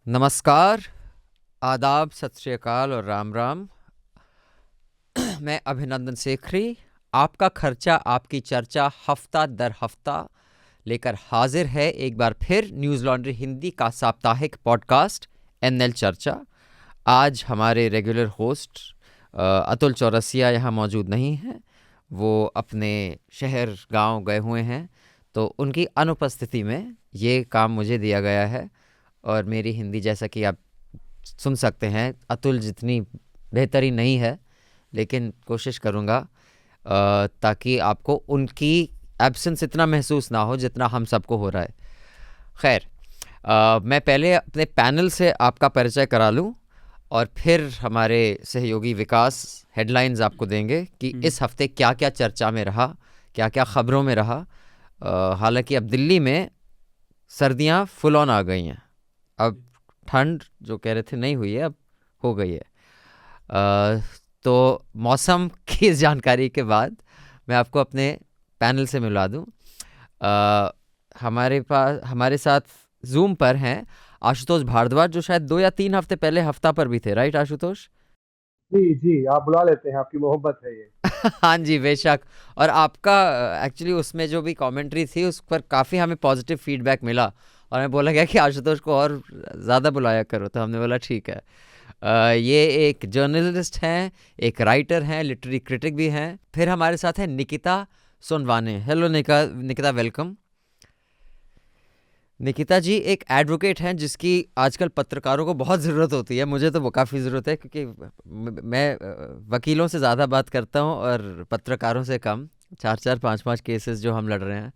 नमस्कार, आदाब, सत श्री अकाल और राम राम। मैं अभिनंदन सेखरी, आपका खर्चा आपकी चर्चा हफ्ता दर हफ्ता लेकर हाजिर है एक बार फिर न्यूज़ लॉन्ड्री हिंदी का साप्ताहिक पॉडकास्ट एनएल चर्चा। आज हमारे रेगुलर होस्ट अतुल चौरसिया यहाँ मौजूद नहीं हैं। वो अपने शहर गांव गए हुए हैं, तो उनकी अनुपस्थिति में ये काम मुझे दिया गया है। और मेरी हिंदी, जैसा कि आप सुन सकते हैं, अतुल जितनी बेहतरीन नहीं है, लेकिन कोशिश करूँगा ताकि आपको उनकी एब्सेंस इतना महसूस ना हो जितना हम सबको हो रहा है। खैर, मैं पहले अपने पैनल से आपका परिचय करा लूँ और फिर हमारे सहयोगी विकास हेडलाइंस आपको देंगे कि इस हफ्ते क्या क्या चर्चा में रहा, क्या क्या खबरों में रहा। हालांकि अब दिल्ली में सर्दियाँ फुल ऑन आ गई हैं। अब ठंड जो कह रहे थे नहीं हुई है, अब हो गई है। तो मौसम की इस जानकारी के बाद मैं आपको अपने पैनल से मिला दूं। हमारे साथ जूम पर हैं आशुतोष भारद्वाज, जो शायद 2 या 3 हफ्ते पहले हफ्ता पर भी थे। राइट आशुतोष? जी जी, आप बुला लेते हैं, आपकी मोहब्बत है ये। हाँ जी, बेशक। और आपका एक्चुअली उसमें जो भी कमेंट्री थी उस पर काफ़ी हमें पॉजिटिव फीडबैक मिला, और मैं बोला गया कि आशुतोष को और ज़्यादा बुलाया करो, तो हमने बोला ठीक है। ये एक जर्नलिस्ट हैं, एक राइटर हैं, लिटरेरी क्रिटिक भी हैं। फिर हमारे साथ है निकिता सोनवाने। Hello Nikita, welcome. निकिता जी एक एडवोकेट हैं जिसकी आजकल पत्रकारों को बहुत ज़रूरत होती है। मुझे तो वो काफ़ी ज़रूरत है, क्योंकि मैं वकीलों से ज़्यादा बात करता हूँ और पत्रकारों से कम। 4-4 5-5 केसेस जो हम लड़ रहे हैं।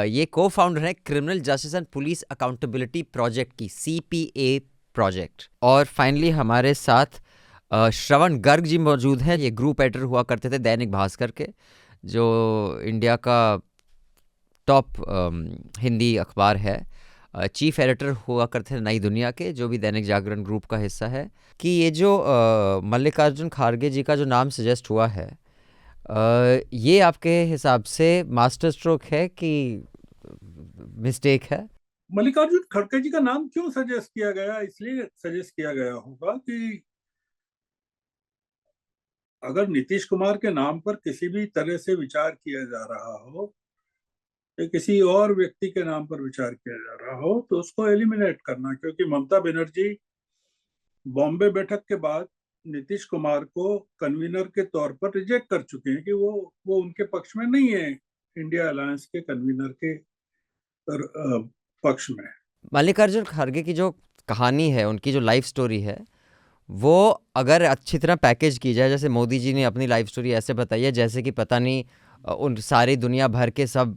ये को फाउंडर है criminal justice and police accountability project की, CPA प्रोजेक्ट। और फाइनली हमारे साथ श्रवण गर्ग जी मौजूद हैं। ये ग्रुप एडिटर हुआ करते थे दैनिक भास्कर के, जो इंडिया का टॉप हिंदी अखबार है। चीफ एडिटर हुआ करते थे नई दुनिया के, जो भी दैनिक जागरण ग्रुप का हिस्सा है। कि ये जो मल्लिकार्जुन खड़गे जी का जो नाम सजेस्ट हुआ है, ये आपके हिसाब से मास्टर स्ट्रोक है कि मिस्टेक है? मल्लिकार्जुन खड़गे जी का नाम क्यों सजेस्ट किया गया? इसलिए सजेस्ट किया गया होगा कि अगर नीतीश कुमार के नाम पर किसी भी तरह से विचार किया जा रहा हो या किसी और व्यक्ति के नाम पर विचार किया जा रहा हो, तो उसको एलिमिनेट करना, क्योंकि ममता बनर्जी बॉम्बे बैठक के बाद नीतीश कुमार को कन्वीनर के तौर पर रिजेक्ट कर चुके हैं कि वो उनके पक्ष में नहीं है, इंडिया अलायंस के कन्वीनर के पक्ष में। मल्लिकार्जुन खड़गे की जो कहानी है, उनकी जो लाइफ स्टोरी है, वो अगर अच्छी तरह पैकेज की जाए, जैसे मोदी जी ने अपनी लाइफ स्टोरी ऐसे बताई है जैसे कि पता नहीं उन सारी दुनिया भर के सब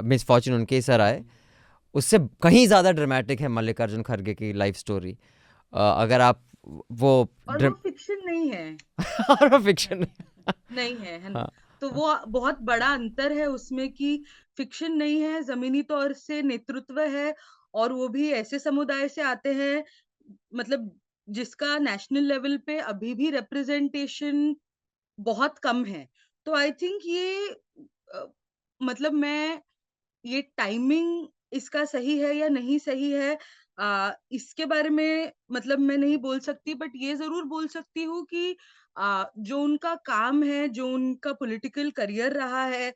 मिसफॉर्चून उनके ही सर आए, उससे कहीं ज़्यादा ड्रामेटिक है मल्लिकार्जुन खड़गे की लाइफ स्टोरी। अगर आप वो और वो फिक्शन नहीं है। और वो फिक्शन नहीं है ना? हाँ। तो वो बहुत बड़ा अंतर है उसमें कि फिक्शन नहीं है, जमीनी तौर से नेतृत्व है, और वो भी ऐसे समुदाय से आते हैं, मतलब जिसका नेशनल लेवल पे अभी भी रिप्रेजेंटेशन बहुत कम है। तो आई थिंक ये अ, मतलब मैं ये टाइमिंग इसका सही है या नहीं सही है, इसके बारे में मतलब मैं नहीं बोल सकती, बट ये ज़रूर बोल सकती हूँ कि जो उनका काम है, जो उनका पॉलिटिकल करियर रहा है,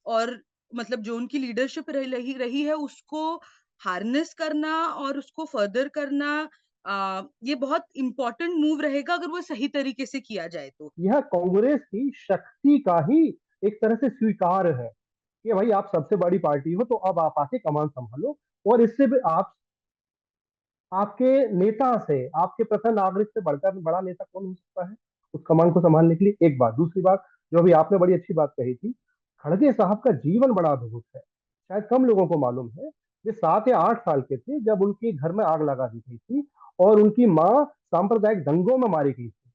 और मतलब जो उनकी लीडरशिप रही रही है, उसको हार्नेस करना और उसको फर्दर करना, ये बहुत इम्पोर्टेंट मूव रहेगा अगर वो सही तरीके से किया जाए तो। यह कांग्रेस की शक्ति का ही एक तरह से स्वीकार है कि भाई आप सबसे बड़ी पार्टी हो, तो अब आप आके कमान संभालो। और इससे भी आप आपके नेता से, आपके प्रथम नागरिक से बढ़कर बड़ा नेता कौन हो सकता है उस कमान को संभालने के लिए? एक बात। दूसरी बात, जो अभी आपने बड़ी अच्छी बात कही थी, खड़गे साहब का जीवन बड़ा अद्भुत है, शायद कम लोगों को मालूम है। वे 7 या 8 साल के थे जब उनके घर में आग लगा दी गई थी और उनकी माँ सांप्रदायिक दंगों में मारी गई थी।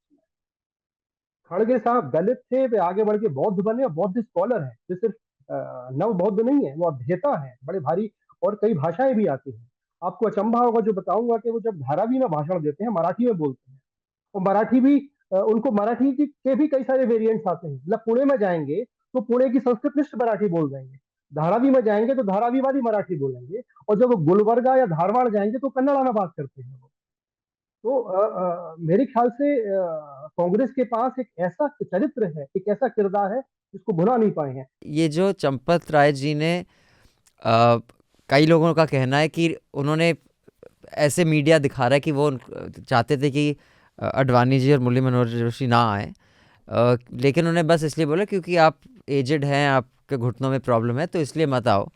खड़गे साहब दलित थे, वे आगे बढ़ के बौद्ध बने और बौद्ध स्कॉलर हैं। वे सिर्फ नव बौद्ध नहीं है, वो अध्येता है बड़े भारी, और कई भाषाएं भी आती हैं। आपको अचंभा होगा जो बताऊंगा कि वो जब धारावी में भाषण देते हैं मराठी में बोलते हैं। और मराठी भी उनको मराठी के भी कई सारे वेरिएंट्स आते हैं। मतलब पुणे में जाएंगे तो पुणे की संस्कृत निष्ठ मराठी बोल देंगे। धारावी में जाएंगे तो धारावीवादी मराठी बोलेंगे, और जब वो गुलबर्गा या धारवाड़ जाएंगे तो कन्नड़ा में बात करते हैं वो। तो मेरे ख्याल से कांग्रेस के पास एक ऐसा चरित्र है, एक ऐसा किरदार है जिसको भुला नहीं पाए हैं। ये जो चंपत राय जी ने कई लोगों का कहना है कि उन्होंने ऐसे मीडिया दिखा रहा है कि वो चाहते थे कि अडवाणी जी और मुरली मनोहर जोशी ना आए, लेकिन उन्हें बस इसलिए बोला क्योंकि आप एजेड हैं, आपके घुटनों में प्रॉब्लम है, तो इसलिए मत आओ।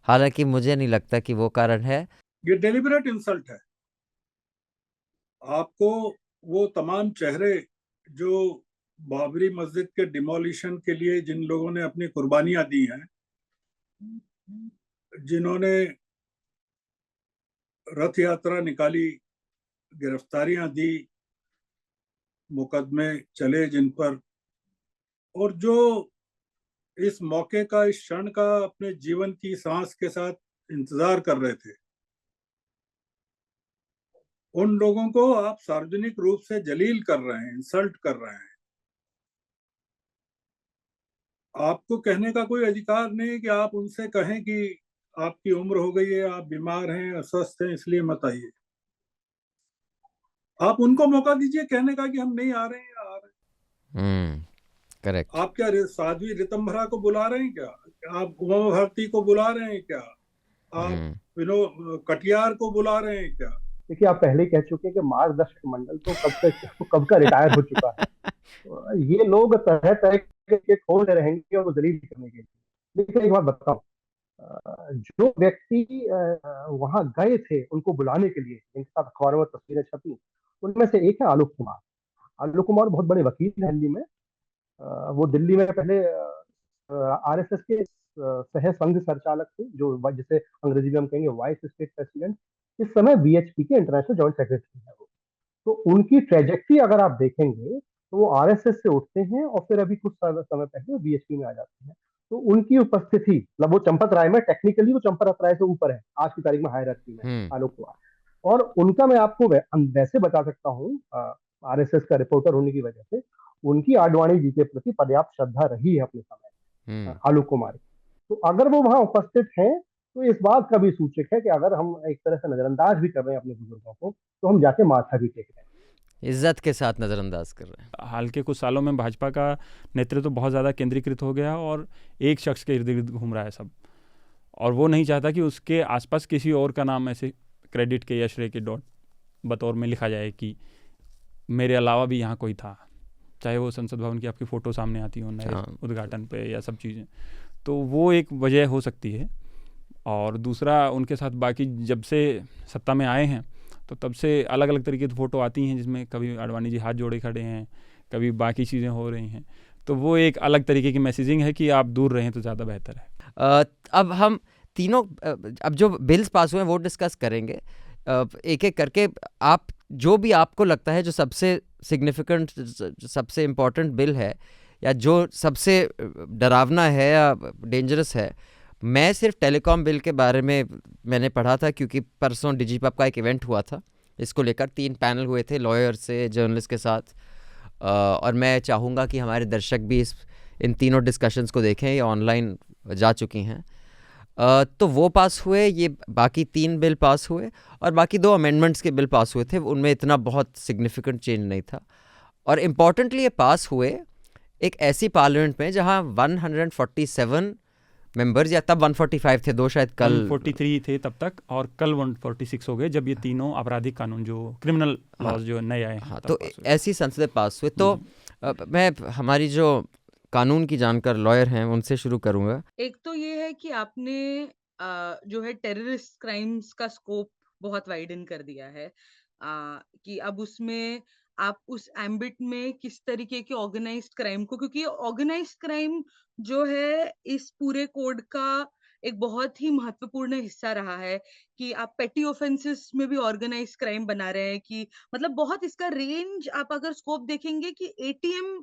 हालांकि मुझे नहीं लगता कि वो कारण है। ये डेलिबरेट इंसल्ट है। आपको वो तमाम चेहरे जो बाबरी मस्जिद के डिमोलिशन के लिए जिन लोगों ने अपनी कुर्बानियां दी हैं, जिन्होंने रथ यात्रा निकाली, गिरफ्तारियां दी, मुकदमे चले जिन पर, और जो इस मौके का, इस क्षण का अपने जीवन की सांस के साथ इंतजार कर रहे थे, उन लोगों को आप सार्वजनिक रूप से जलील कर रहे हैं, इंसल्ट कर रहे हैं। आपको कहने का कोई अधिकार नहीं कि आप उनसे कहें कि आपकी उम्र हो गई है, आप बीमार हैं, अस्वस्थ हैं, इसलिए मत आइए। आप उनको मौका दीजिए कहने का कि हम नहीं आ रहे हैं, आ रहे हैं। करेक्ट। आप क्या साध्वी ऋतंभरा को बुला रहे हैं क्या? आप उमा भारती को बुला रहे हैं क्या? आप विनोद कटियार को बुला रहे हैं क्या? देखिए, आप पहले ही कह चुके हैं कि मार्गदर्शक मंडल तो कब का रिटायर हो चुका है। तो ये लोग तरह तरह के खोज रहेंगे और दलील करने के लिए। लेकिन एक बात बताओ, जो व्यक्ति वहां गए थे उनको बुलाने के लिए, जिनके साथ अखबारों में तस्वीरें छपी, उनमें से एक है आलोक कुमार। आलोक कुमार बहुत बड़े वकील हैं दिल्ली में। वो दिल्ली में पहले आरएसएस के सह संघ संचालक थे, जो जिसे अंग्रेजी में हम कहेंगे वाइस स्टेट प्रेसिडेंट। इस समय वीएचपी के इंटरनेशनल जॉइंट सेक्रेटरी है वो। तो उनकी ट्रेजेक्ट्री अगर आप देखेंगे तो वो आरएसएस से उठते हैं और फिर अभी कुछ समय पहले बीएचपी में आ जाते हैं। तो उनकी उपस्थिति, मतलब वो चंपत राय में टेक्निकली वो चंपत राय से ऊपर है आज की तारीख में हायरार्की में, आलोक कुमार। और उनका मैं आपको वैसे बता सकता हूँ, आरएसएस का रिपोर्टर होने की वजह से उनकी आडवाणी जी के प्रति पर्याप्त श्रद्धा रही है अपने समय, आलोक कुमार। तो अगर वो वहां उपस्थित हैं तो इस बात का भी सूचक है कि अगर हम एक तरह से नजरअंदाज भी कर रहे हैं अपने बुजुर्गों को, तो हम जाके माथा भी टेक रहे हैं, इज्जत के साथ नज़रअंदाज कर रहे हैं। हाल के कुछ सालों में भाजपा का नेतृत्व तो बहुत ज़्यादा केंद्रीकृत हो गया और एक शख्स के इर्द गिर्द घूम रहा है सब, और वो नहीं चाहता कि उसके आसपास किसी और का नाम ऐसे क्रेडिट के या श्रेय के डॉट बतौर में लिखा जाए कि मेरे अलावा भी यहाँ कोई था, चाहे वो संसद भवन की आपकी फ़ोटो सामने आती हो नए उद्घाटन पे या सब चीज़ें। तो वो एक वजह हो सकती है। और दूसरा, उनके साथ बाकी जब से सत्ता में आए हैं तो तब से अलग अलग तरीके की फ़ोटो आती हैं जिसमें कभी आडवाणी जी हाथ जोड़े खड़े हैं, कभी बाकी चीज़ें हो रही हैं। तो वो एक अलग तरीके की मैसेजिंग है कि आप दूर रहें तो ज़्यादा बेहतर है। अब हम तीनों अब जो बिल्स पास हुए हैं वो डिस्कस करेंगे एक एक करके। आप जो भी आपको लगता है जो सबसे सिग्निफिकेंट, सबसे इम्पोर्टेंट बिल है या जो सबसे डरावना है या डेंजरस है, मैं सिर्फ टेलीकॉम बिल के बारे में मैंने पढ़ा था क्योंकि परसों डिजीपब का एक इवेंट हुआ था इसको लेकर। 3 पैनल हुए थे लॉयर से जर्नलिस्ट के साथ, और मैं चाहूँगा कि हमारे दर्शक भी इन तीनों डिस्कशंस को देखें, ये ऑनलाइन जा चुकी हैं। तो वो पास हुए, ये बाकी 3 बिल पास हुए और बाकी 2 अमेंडमेंट्स के बिल पास हुए थे, उनमें इतना बहुत सिग्निफिकेंट चेंज नहीं था। और इम्पॉर्टेंटली ये पास हुए एक ऐसी पार्लियामेंट में जहाँ 147 मेंबर्स, या तब 145 थे, 2 शायद कल 143 थे तब तक, और कल 146 हो गए जब ये तीनों आपराधिक कानून जो क्रिमिनल लॉज जो नए आए हैं। तो ऐसी संसद पास हुए। तो मैं हमारी जो कानून की जानकार लॉयर हैं उनसे शुरू करूंगा। एक तो ये है कि आपने जो है टेररिस्ट क्राइम्स का स्कोप बहुत वाइडन कर दिया है, कि अब उसमें आप उस एम्बिट में किस तरीके के ऑर्गेनाइज्ड क्राइम को, क्योंकि ऑर्गेनाइज्ड क्राइम जो है इस पूरे कोड का एक बहुत ही महत्वपूर्ण हिस्सा रहा है कि आप पेटी ऑफेंसेस में भी ऑर्गेनाइज्ड क्राइम बना रहे हैं, कि मतलब बहुत इसका रेंज आप अगर स्कोप देखेंगे कि एटीएम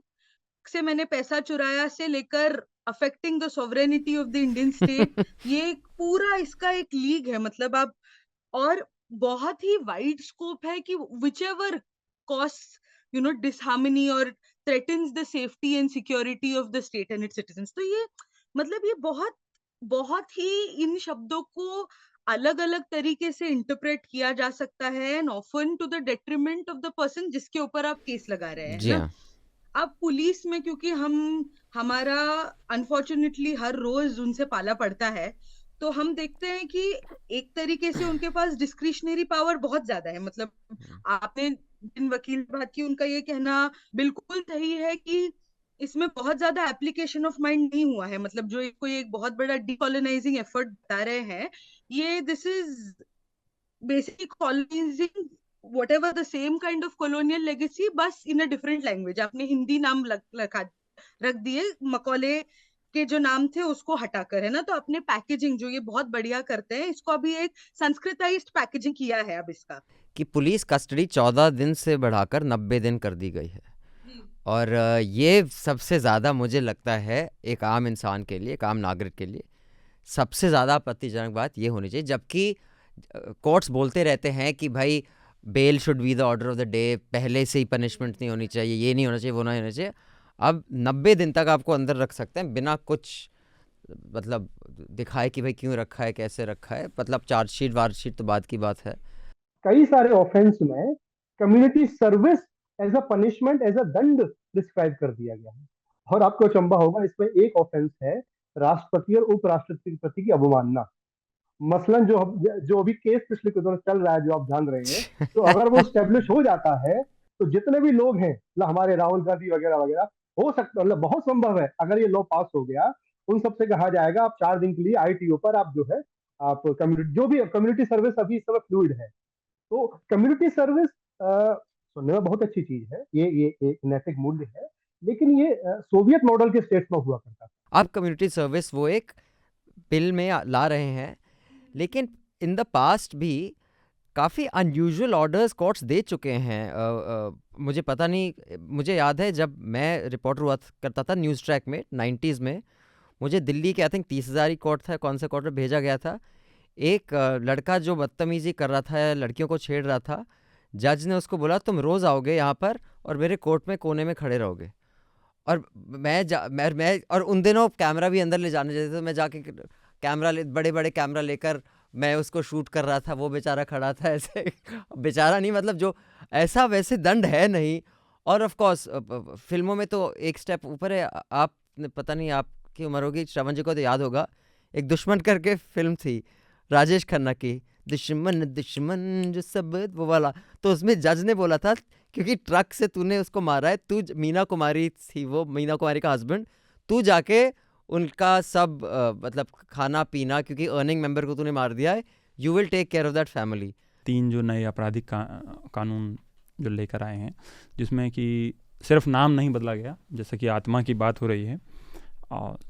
से मैंने पैसा चुराया से लेकर affecting the sovereignty of the Indian state, ये पूरा इसका एक लीग है। मतलब आप, और बहुत ही वाइड स्कोप है कि whichever causes disharmony or threatens the safety and security of the state and its citizens। तो ये मतलब ये बहुत बहुत ही इन शब्दों को अलग-अलग तरीके से इंटरप्रेट किया जा सकता है and often to the detriment of the person जिसके ऊपर आप केस लगा रहे हैं, है जी ना? हाँ। अब पुलिस में क्योंकि हमारा अनफॉर्चुनेटली हर रोज उनसे पाला पड़ता है, तो हम देखते हैं कि एक तरीके से उनके पास डिस्क्रिशनरी पावर बहुत ज्यादा है। मतलब आपने जिन वकील से बात की उनका ये कहना बिल्कुल सही है कि इसमें बहुत ज्यादा एप्लीकेशन ऑफ माइंड नहीं हुआ है। मतलब जो कोई एक बहुत बड़ा डीकोलोनाइजिंग एफर्ट बता रहे हैं, ये this is basically colonizing whatever the same kind of colonial legacy बस in a different language। आपने हिंदी नाम रख दिए, मकौले के जो नाम थे उसको हटाकर, है ना? तो अपने पैकेजिंग जो ये बहुत बढ़िया करते हैं, इसको अभी एक संस्कृताइज्ड पैकेजिंग किया है अब इसका। कि पुलिस कस्टडी 14 दिन से बढ़ाकर 90 दिन कर दी गई है। और ये सबसे ज़्यादा मुझे लगता है एक आम इंसान के लिए, एक आम नागरिक के लिए सबसे ज़्यादा आपत्तिजनक बात ये होनी चाहिए। जबकि कोर्ट्स बोलते रहते हैं कि भाई bail should be the order of the day, पहले से ही पनिशमेंट नहीं होनी चाहिए, ये नहीं होना चाहिए, वो नहीं होना चाहिए। अब 90 दिन तक आपको अंदर रख सकते हैं बिना कुछ मतलब दिखाए कि भाई क्यों रखा है, कैसे रखा है। मतलब चार्जशीट वार्जशीट तो बाद की बात है। कई सारे ऑफेंस में community service as a punishment, as a दंड प्रिस्क्राइब कर दिया गया है। और आपको अचंभा होगा, इसमें एक ऑफेंस है राष्ट्रपति और उपराष्ट्रपति के प्रति की अवमानना। मसलन जो अभी केस पिछले कुछ दिनों चल रहा है, जो आप जान रहे हैं, तो अगर वो स्टेब्लिश हो जाता है तो जितने भी लोग हैं, मतलब हमारे राहुल गांधी वगैरह वगैरह, हो सकता, मतलब बहुत संभव है अगर ये लॉ पास हो गया, उन सबसे कहा जाएगा आप 4 दिन के लिए ITO पर आप जो है, आप कम्युनिटी जो भी कम्युनिटी सर्विस अभी इस समय फ्लूइड है, तो कम्युनिटी सर्विस सुनने में बहुत अच्छी चीज है, ये एक नैतिक मूल्य है, लेकिन ये सोवियत मॉडल के स्टेट्स में हुआ करता था। अब कम्युनिटी सर्विस वो एक बिल में ला रहे हैं, लेकिन इन द पास्ट भी काफ़ी अनयूजुअल ऑर्डर्स कोर्ट्स दे चुके हैं। मुझे पता नहीं, मुझे याद है जब मैं रिपोर्टर हुआ करता था न्यूज़ ट्रैक में 90s में, मुझे दिल्ली के आई थिंक 30,000 कोर्ट था, कौन सा कोर्ट में भेजा गया था। एक लड़का जो बदतमीजी कर रहा था, लड़कियों को छेड़ रहा था, जज ने उसको बोला तुम रोज़ आओगे यहाँ पर और मेरे कोर्ट में कोने में खड़े रहोगे। और मैं और उन दिनों कैमरा भी अंदर ले जाने देते, तो मैं जाके कैमरा बड़े बड़े कैमरा लेकर मैं उसको शूट कर रहा था, वो बेचारा खड़ा था ऐसे बेचारा नहीं, मतलब जो ऐसा वैसे दंड है नहीं। और ऑफ कोर्स फिल्मों में तो एक स्टेप ऊपर है। आपने पता नहीं आपकी उम्र होगी, श्रवण जी को तो याद होगा, एक दुश्मन करके फिल्म थी राजेश खन्ना की, दुश्मन दुश्मन जो सब, वो वाला। तो उसमें जज ने बोला था क्योंकि ट्रक से तूने उसको मारा है, तू मीना कुमारी थी, वो मीना कुमारी का हस्बैंड, तू जाके उनका सब मतलब खाना पीना, क्योंकि अर्निंग मेंबर को तूने मार दिया है, you will take care of that family. 3 जो नए आपराधिक कानून जो लेकर आए हैं, जिसमें कि सिर्फ नाम नहीं बदला गया, जैसे कि आत्मा की बात हो रही है।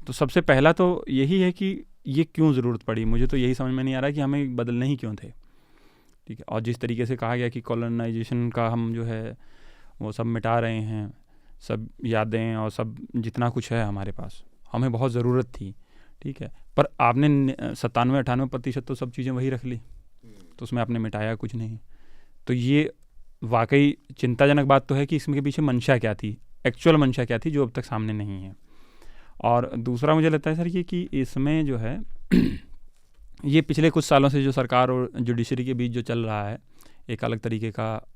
तो सबसे पहला तो यही है कि ये क्यों ज़रूरत पड़ी, मुझे तो यही समझ में नहीं आ रहा कि हमें बदलने ही क्यों थे। ठीक है, और जिस तरीके से कहा गया कि कॉलोनाइजेशन का हम जो है वो सब मिटा रहे हैं, सब यादें और सब जितना कुछ है हमारे पास, हमें बहुत ज़रूरत थी। ठीक है, पर आपने 97-98% तो सब चीज़ें वही रख ली, तो उसमें आपने मिटाया कुछ नहीं। तो ये वाकई चिंताजनक बात तो है कि इसमें के पीछे मंशा क्या थी, एक्चुअल मंशा क्या थी, जो अब तक सामने नहीं है। और दूसरा मुझे लगता है सर ये कि इसमें जो है ये पिछले कुछ सालों से जो सरकार और जुडिशरी के बीच जो चल रहा है, एक अलग तरीके का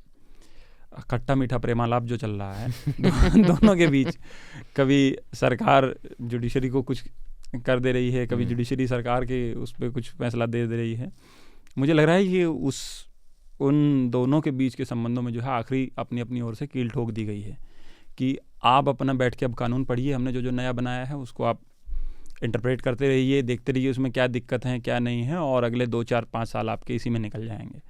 खट्टा मीठा प्रेमालाप जो चल रहा है दोनों के बीच, कभी सरकार जुडिशरी को कुछ कर दे रही है, कभी जुडिशरी सरकार के उस पर कुछ फैसला दे रही है। मुझे लग रहा है कि उन दोनों के बीच के संबंधों में जो है आखिरी अपनी अपनी ओर से कील ठोक दी गई है कि आप अपना बैठ के अब कानून पढ़िए, हमने जो नया बनाया है उसको आप इंटरप्रेट करते रहिए, देखते रहिए उसमें क्या दिक्कत है क्या नहीं है, और अगले 2, 4, 5 साल आपके इसी में निकल जाएंगे।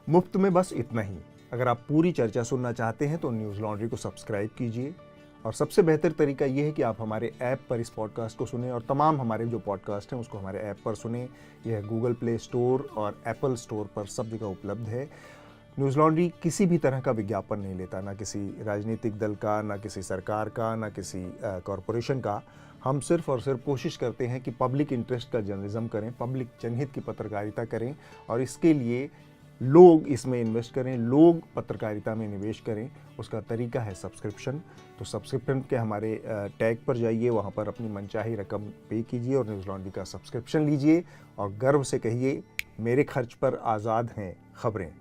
मुफ्त में बस इतना ही। अगर आप पूरी चर्चा सुनना चाहते हैं तो न्यूज़ लॉन्ड्री को सब्सक्राइब कीजिए, और सबसे बेहतर तरीका ये है कि आप हमारे ऐप पर इस पॉडकास्ट को सुनें, और तमाम हमारे जो पॉडकास्ट हैं उसको हमारे ऐप पर सुनें। यह गूगल प्ले स्टोर और एप्पल स्टोर पर सब जगह उपलब्ध है। न्यूज़ लॉन्ड्री किसी भी तरह का विज्ञापन नहीं लेता, ना किसी राजनीतिक दल का, ना किसी सरकार का, ना किसी कॉरपोरेशन का। हम सिर्फ और सिर्फ कोशिश करते हैं कि पब्लिक इंटरेस्ट का जर्नलिज्म करें, पब्लिक जनहित की पत्रकारिता करें, और इसके लिए लोग इसमें इन्वेस्ट करें, लोग पत्रकारिता में निवेश करें। उसका तरीका है सब्सक्रिप्शन। तो सब्सक्रिप्शन के हमारे टैग पर जाइए, वहाँ पर अपनी मनचाही रकम पे कीजिए और न्यूज़ लॉन्ड्री का सब्सक्रिप्शन लीजिए और गर्व से कहिए, मेरे खर्च पर आज़ाद हैं खबरें।